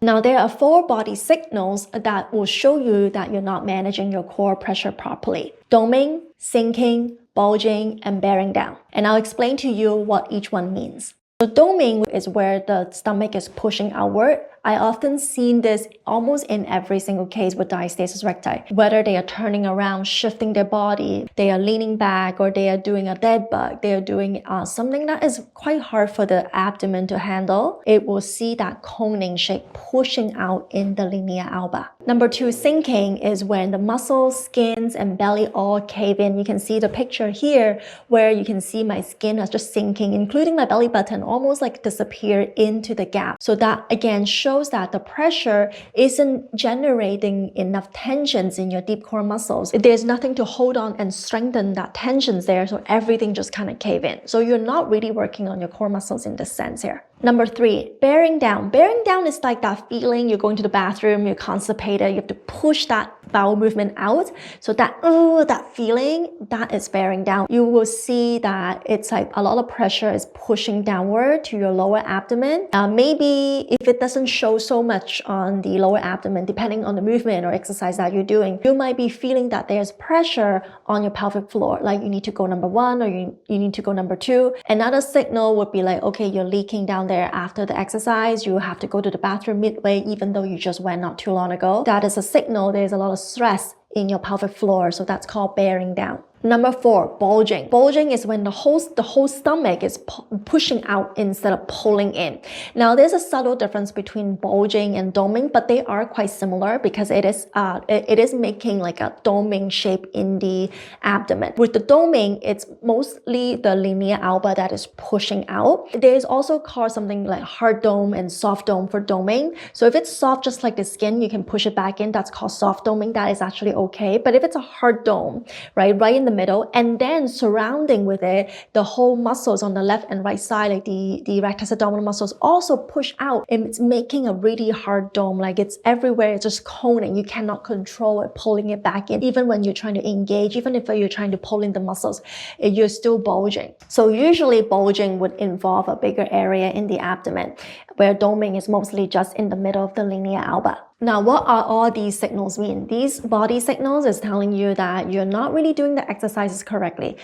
Now, there are 4 body signals that will show you that you're not managing your core pressure properly: doming, sinking, bulging, and bearing down. And I'll explain to you what each one means. So doming is where the stomach is pushing outward. I often seen this almost in every single case with diastasis recti. Whether they are turning around, shifting their body, they are leaning back, or they are doing a dead bug, they are doing something that is quite hard for the abdomen to handle, it will see that coning shape pushing out in the linea alba. Number 2, sinking is when the muscles, skins, and belly all cave in. You can see the picture here where you can see my skin is just sinking, including my belly button, almost like disappear into the gap. So that again shows that the pressure isn't generating enough tensions in your deep core muscles. There's nothing to hold on and strengthen that tensions there, so everything just kind of cave in. So you're not really working on your core muscles in this sense here. Number 3, bearing down. Bearing down is like that feeling you're going to the bathroom, you're constipated, you have to push that bowel movement out. So that feeling, that is bearing down. You will see that it's like a lot of pressure is pushing downward to your lower abdomen. Maybe if it doesn't show so much on the lower abdomen, depending on the movement or exercise that you're doing, you might be feeling that there's pressure on your pelvic floor, like you need to go number 1 or you need to go number 2. Another signal would be like, okay, you're leaking down there after the exercise, you have to go to the bathroom midway even though you just went not too long ago. That is a signal there's a lot of stress in your pelvic floor, so that's called bearing down. Number 4, bulging. Bulging is when the whole stomach is pushing out instead of pulling in. Now, there's a subtle difference between bulging and doming, but they are quite similar because it is making like a doming shape in the abdomen. With the doming, it's mostly the linea alba that is pushing out. There is also called something like hard dome and soft dome for doming. So if it's soft, just like the skin, you can push it back in. That's called soft doming. That is actually okay. But if it's a hard dome, right in the middle, and then surrounding with it, the whole muscles on the left and right side, like the rectus abdominal muscles, also push out, and it's making a really hard dome, like it's everywhere, it's just coning. You cannot control it, pulling it back in. Even when you're trying to engage, even if you're trying to pull in the muscles, you're still bulging. So usually bulging would involve a bigger area in the abdomen, where doming is mostly just in the middle of the linea alba. Now, what are all these signals mean? These body signals is telling you that you're not really doing the exercises correctly.